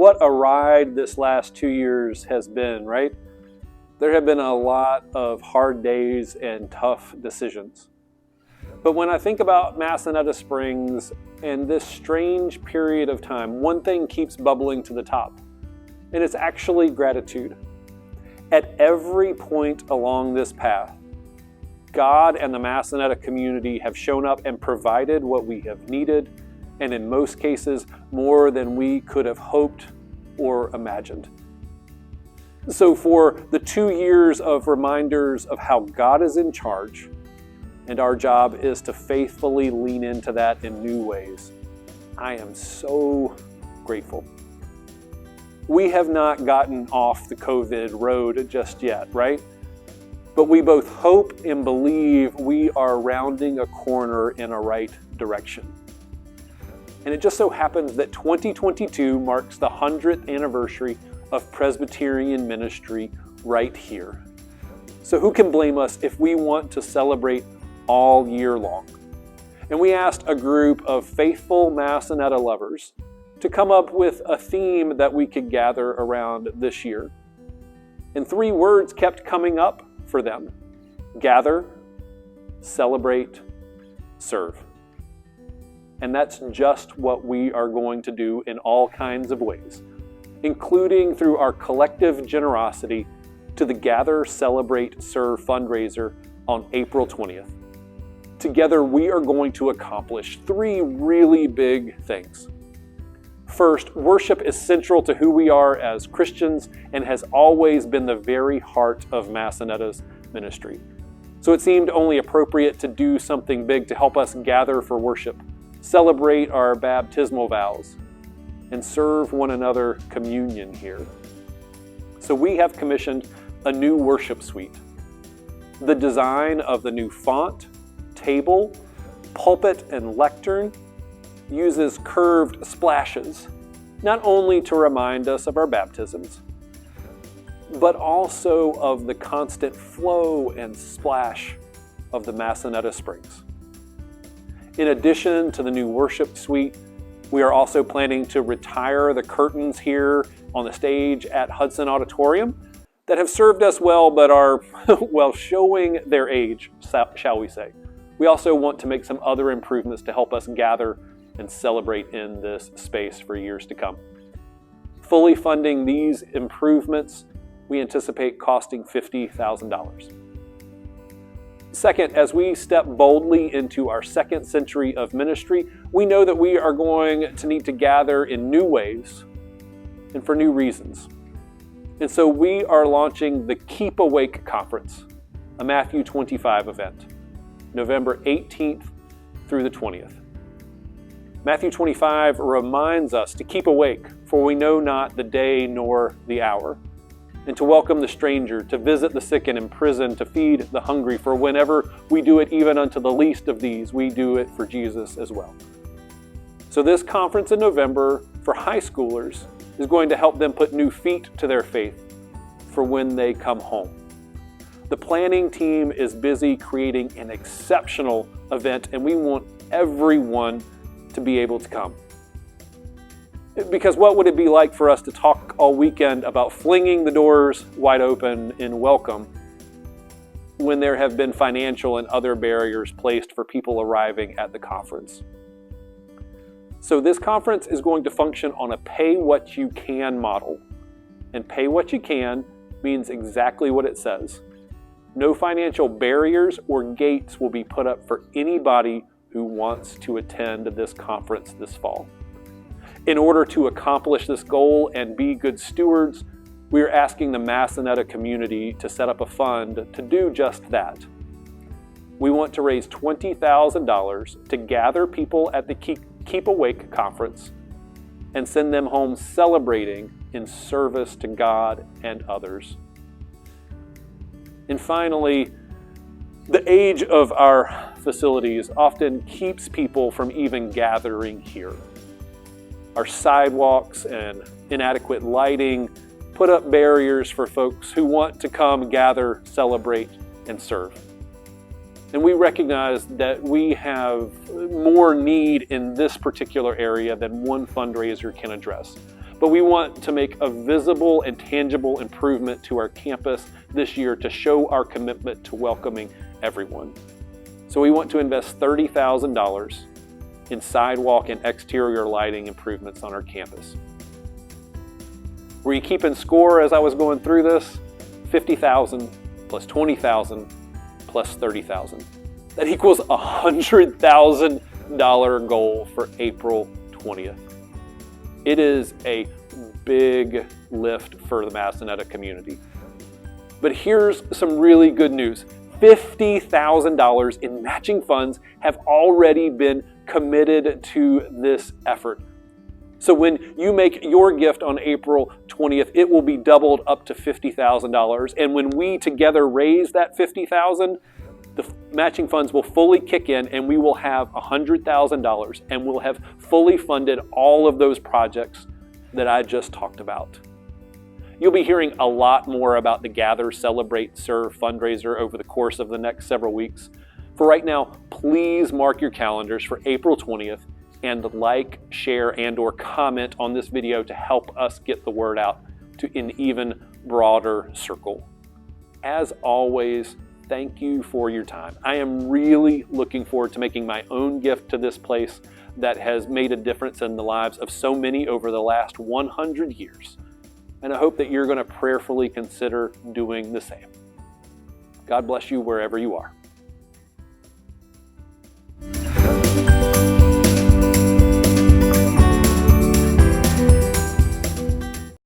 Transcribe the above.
what a ride this last 2 years has been, right? There have been a lot of hard days and tough decisions. But when I think about Massanetta Springs and this strange period of time, one thing keeps bubbling to the top, and it's actually gratitude. At every point along this path, God and the Massanetta community have shown up and provided what we have needed, and in most cases, more than we could have hoped or imagined. So for the 2 years of reminders of how God is in charge, and our job is to faithfully lean into that in new ways, I am so grateful. We have not gotten off the COVID road just yet, right? But we both hope and believe we are rounding a corner in a right direction. And it just so happens that 2022 marks the 100th anniversary of Presbyterian ministry right here. So who can blame us if we want to celebrate all year long? And we asked a group of faithful Massanetta lovers to come up with a theme that we could gather around this year. And 3 words kept coming up for them: gather, celebrate, serve. And that's just what we are going to do in all kinds of ways, including through our collective generosity to the Gather, Celebrate, Serve fundraiser on April 20th. Together, we are going to accomplish 3 really big things. First, worship is central to who we are as Christians and has always been the very heart of Massanetta's ministry. So it seemed only appropriate to do something big to help us gather for worship, celebrate our baptismal vows, and serve one another communion here. So we have commissioned a new worship suite. The design of the new font, table, pulpit, and lectern uses curved splashes, not only to remind us of our baptisms, but also of the constant flow and splash of the Massanetta Springs. In addition to the new worship suite, we are also planning to retire the curtains here on the stage at Hudson Auditorium that have served us well but are, well, showing their age, shall we say. We also want to make some other improvements to help us gather and celebrate in this space for years to come. Fully funding these improvements, we anticipate costing $50,000. Second, as we step boldly into our 2nd century of ministry, we know that we are going to need to gather in new ways and for new reasons. And so we are launching the Keep Awake Conference, a Matthew 25 event, November 18th through the 20th. Matthew 25 reminds us to keep awake, for we know not the day nor the hour, and to welcome the stranger, to visit the sick and in prison, to feed the hungry, for whenever we do it even unto the least of these, we do it for Jesus as well. So this conference in November for high schoolers is going to help them put new feet to their faith for when they come home. The planning team is busy creating an exceptional event, and we want everyone to be able to come. Because what would it be like for us to talk all weekend about flinging the doors wide open in welcome when there have been financial and other barriers placed for people arriving at the conference? So this conference is going to function on a pay-what-you-can model. And pay what you can means exactly what it says. No financial barriers or gates will be put up for anybody who wants to attend this conference this fall. In order to accomplish this goal and be good stewards, we are asking the Massanetta community to set up a fund to do just that. We want to raise $20,000 to gather people at the Keep Awake conference and send them home celebrating in service to God and others. And finally, the age of our facilities often keeps people from even gathering here. Our sidewalks and inadequate lighting put up barriers for folks who want to come gather, celebrate, and serve. And we recognize that we have more need in this particular area than one fundraiser can address. but we want to make a visible and tangible improvement to our campus this year to show our commitment to welcoming everyone. So we want to invest $30,000 in sidewalk and exterior lighting improvements on our campus. Were you keeping score as I was going through this? 50,000 plus 20,000 plus 30,000. That equals a $100,000 goal for April 20th. It is a big lift for the Massanetta community. But here's some really good news. $50,000 in matching funds have already been committed to this effort. So when you make your gift on April 20th, it will be doubled up to $50,000. And when we together raise that $50,000, the matching funds will fully kick in and we will have $100,000 and we'll have fully funded all of those projects that I just talked about. You'll be hearing a lot more about the Gather, Celebrate, Serve fundraiser over the course of the next several weeks. For right now, please mark your calendars for April 20th and like, share, and/or comment on this video to help us get the word out to an even broader circle. As always, thank you for your time. I am really looking forward to making my own gift to this place that has made a difference in the lives of so many over the last 100 years. And I hope that you're going to prayerfully consider doing the same. God bless you wherever you are.